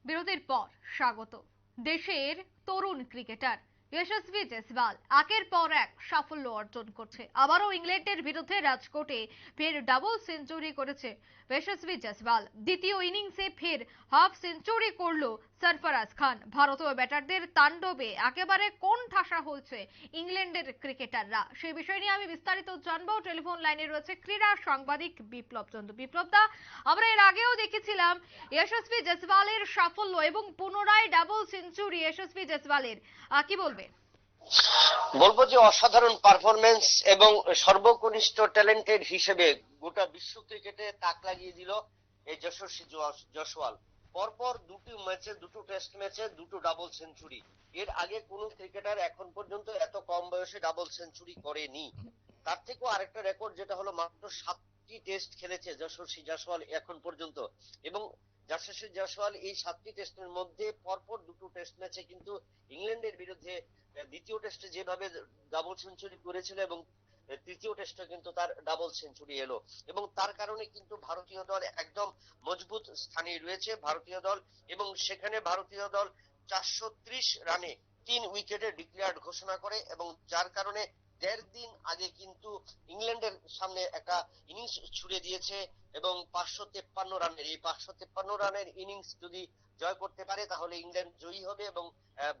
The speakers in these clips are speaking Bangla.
বিরতির পর স্বাগত। দেশের তরুণ ক্রিকেটার যশস্বী জয়সওয়াল একের পর এক সাফল্য অর্জন করছে। আবারও ইংল্যান্ডের বিরুদ্ধে রাজকোটে ফের ডাবল সেঞ্চুরি করেছে যশস্বী জয়সওয়াল। দ্বিতীয় ইনিংসে ফের হাফ সেঞ্চুরি করলো সরফরাজ খান। ভারতীয় ব্যাটারদের তাণ্ডবে একেবারে কোন ঠাসা হয়েছে ইংল্যান্ডের ক্রিকেটাররা, সেই বিষয় নিয়ে আমি বিস্তারিত জানবো। টেলিফোন লাইনে রয়েছে ক্রীড়া সাংবাদিক বিপ্লব চন্দ্র। বিপ্লব দা, আমরা এর আগেও দেখেছিলাম যশস্বী জয়সওয়ালের সাফল্য এবং পুনরায় ডাবল সেঞ্চুরি যশস্বী জয়সওয়ালের, কি বলবে? বলবো যে অসাধারণ পারফরমেন্স এবং সর্বকনিষ্ঠ ট্যালেন্টেড হিসেবে গোটা বিশ্ব ক্রিকেটে তাক লাগিয়ে দিল এই যশস্বী জয়সওয়াল। পরপর দুটো ম্যাচে, দুটো টেস্ট ম্যাচে দুটো ডাবল সেঞ্চুরি। এর আগে কোন ক্রিকেটার এখন পর্যন্ত এত কম বয়সে ডাবল সেঞ্চুরি করেনি। তার থেকেও আরেকটা রেকর্ড, যেটা হলো মাত্র 7টি টেস্ট খেলেছে যশস্বী জয়সওয়াল এখন পর্যন্ত। এবং যশস্বী জয়সওয়াল এই 7টি টেস্টের মধ্যে পরপর দুটো টেস্ট ম্যাচে কিন্তু ইংল্যান্ডের বিরুদ্ধে দ্বিতীয় টেস্টে যেভাবে ডাবল সেঞ্চুরি করেছিল এবং তৃতীয় টেস্টে কিন্তু তার ডাবল সেঞ্চুরি এলো, এবং তার কারণে কিন্তু ভারতীয় দল একদম মজবুত স্থানে রয়েছে ভারতীয় দল। এবং সেখানে ভারতীয় দল 430 রানে 3 উইকেটে ডিক্লেয়ার্ড ঘোষণা করে, এবং যার কারণে 1.5 দিন আগে কিন্তু ইংল্যান্ডের সামনে একটা ইনিংস ছুড়ে দিয়েছে। এবং 553 রানের, এই 553 রানের ইনিংস যদি জয় করতে পারে তাহলে ইংল্যান্ড জয়ী হবে এবং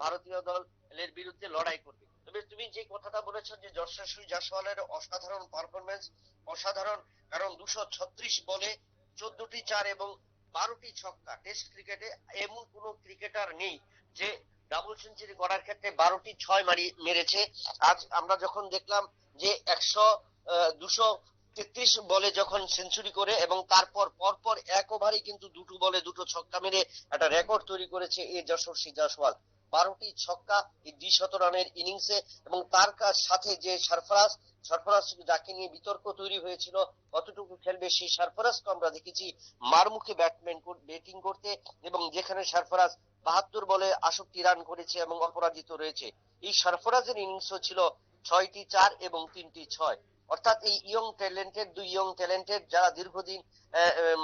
ভারতীয় দলের বিরুদ্ধে লড়াই করবে। তবে তুমি যে কথাটা বলেছো যে যশস্বী জয়সওয়ালের অসাধারণ পারফরমেন্স, অসাধারণ, কারণ 236 বলে 14টি 4 এবং 12টি ছক্কা। টেস্ট ক্রিকেটে এমন কোন ক্রিকেটার নেই যে ডাবল সেঞ্চুরি করার ক্ষেত্রে 12টি 6 মেরেছে। আজ আমরা যখন দেখলাম যে 233 বলে যখন সেঞ্চুরি করে এবং তারপর পরপর এক ওভারে কিন্তু দুটো বলে দুটো ছক্কা মেরে একটা রেকর্ড তৈরি করেছে এই যশস্বী জয়সওয়াল। 12টি ছক্কা এই 200 রানের ইনিংসে। এবং তার সাথে যে সরফরাজ যাকে নিয়ে বিতর্ক তৈরি হয়েছিল কতটুকু খেলবে, সেই সরফরাজকে আমরা দেখেছি মারমুখী ব্যাটিং করতে, এবং যেখানে সরফরাজ 72 বলে 68 রান করেছে এবং অপরাজিত রয়েছে। এই সরফরাজের ইনিংসও ছিল 6টি 4 এবং 3টি 6। অর্থাৎ এই দুই ইয়ং ট্যালেন্টেড যারা দীর্ঘদিন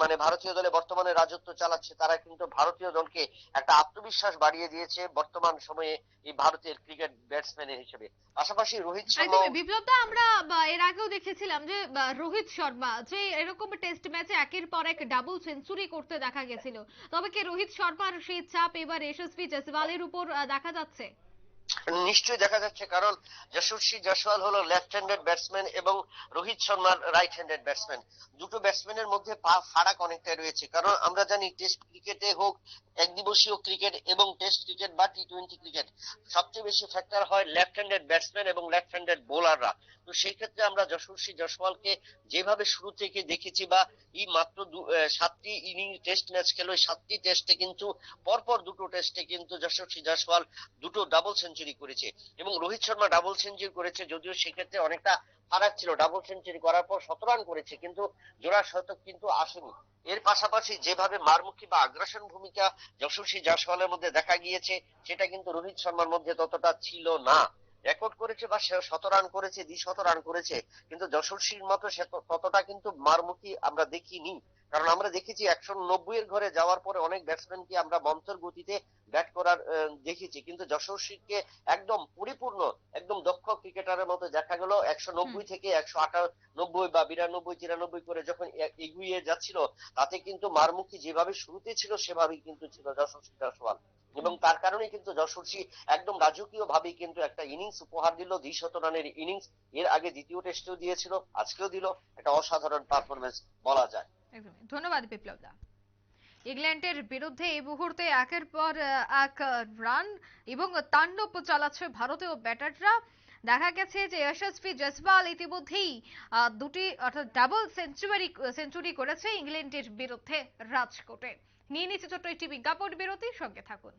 মানে ভারতীয় দলে বর্তমানে রাজত্ব চালাচ্ছে, তারা কিন্তু ভারতীয় দলকে একটা আত্মবিশ্বাস বাড়িয়ে দিয়েছে বর্তমান সময়ে এই ভারতের ক্রিকেট ব্যাটসম্যানের হিসেবে। পাশাপাশি রোহিত শর্মা। বিপ্লব দা, আমরা এর আগেও দেখেছিলাম যে রোহিত শর্মা যে এরকম টেস্ট ম্যাচে একের পর এক ডাবল সেঞ্চুরি করতে দেখা গেছিল, তবে কি রোহিত শর্মার সেই চাপ এবার যশস্বী জয়সওয়ালের উপর দেখা যাচ্ছে? নিশ্চয়ই দেখা যাচ্ছে, কারণ যশস্বী জয়সওয়াল হলো লেফট হ্যান্ডেড ব্যাটসম্যান এবং রোহিত শর্মার রাইট হ্যান্ডেড ব্যাটসম্যান। দুটো ব্যাটসম্যানের মধ্যে ফারাক অনেকটাই রয়েছে, কারণ আমরা জানি টেস্ট ক্রিকেটে হোক, একদিবসীয় ক্রিকেট এবং টেস্ট ক্রিকেট বা টি20 ক্রিকেট, সবচেয়ে বেশি ফ্যাক্টর হয় লেফট হ্যান্ডেড ব্যাটসম্যান এবং লেফট হ্যান্ডেড বোলাররা। তো সেই ক্ষেত্রে আমরা যশস্বী জয়সওয়ালকে যেভাবে শুরু থেকে দেখেছি, বা এই মাত্র 7টি ইনিংস টেস্ট ম্যাচ খেলো, 7টি টেস্টে কিন্তু পরপর দুটো টেস্টে কিন্তু যশস্বী জয়সওয়াল দুটো ডাবল সেঞ্চুরি করেছে এবং রোহিত শর্মা ডাবল সেঞ্চুরি করেছে, যদিও সেক্ষেত্রে অনেকটা ফারাক ছিল। ডাবল সেঞ্চুরি করার পর 17 রান করেছে, কিন্তু জোড়া শতক কিন্তু আসেনি। এর পাশাপাশি যেভাবে মারমুখী বা আগ্রাসন ভূমিকা যশস্বী জয়সওয়ালের মধ্যে দেখা গিয়েছে, সেটা কিন্তু রোহিত শর্মার মধ্যে ততটা ছিল না। রেকর্ড করেছে বা 17 রান করেছে, 200 রান করেছে, কিন্তু যশস্বীর মতো সে ততটা কিন্তু মারমুখী আমরা দেখিনি। কারণ আমরা দেখেছি 190 এর ঘরে যাওয়ার পরে অনেক ব্যাটসম্যানকে আমরা মন্থর গতিতে ব্যাট করার দেখেছি, কিন্তু যশস্বীকে একদম পরিপূর্ণ, একদম দক্ষ ক্রিকেটারের মতো দেখা গেল। 190 থেকে 198 বা 92 93 করে যখন এগিয়ে যাচ্ছিল, তাতে কিন্তু মারমুখী যেভাবে শুরুতে ছিল সেভাবেই কিন্তু ছিল যশস্বী জয়সওয়াল। এবং তার কারণে কিন্তু যশস্বী একদম রাজকীয় ভাবে কিন্তু একটা ইনিংস উপহার দিল, 200 রানের ইনিংস। এর আগে দ্বিতীয় টেস্টেও দিয়েছিল, আজকেও দিল। একটা অসাধারণ পারফরমেন্স বলা যায়। ধন্যবাদ বিপ্লব দা। ইংল্যান্ডের বিরুদ্ধে এই মুহূর্তে একের পর এক রান এবং তাণ্ডব চালাচ্ছে ভারতীয় ব্যাটাররা। দেখা গেছে যে যশস্বী জয়সওয়াল ইতিমধ্যেই দুটি অর্থাৎ ডাবল সেঞ্চুরি করেছে ইংল্যান্ডের বিরুদ্ধে রাজকোটে। নিয়ে নিচ্ছে ছোট্ট একটি বিজ্ঞাপন বিরতি, সঙ্গে থাকুন।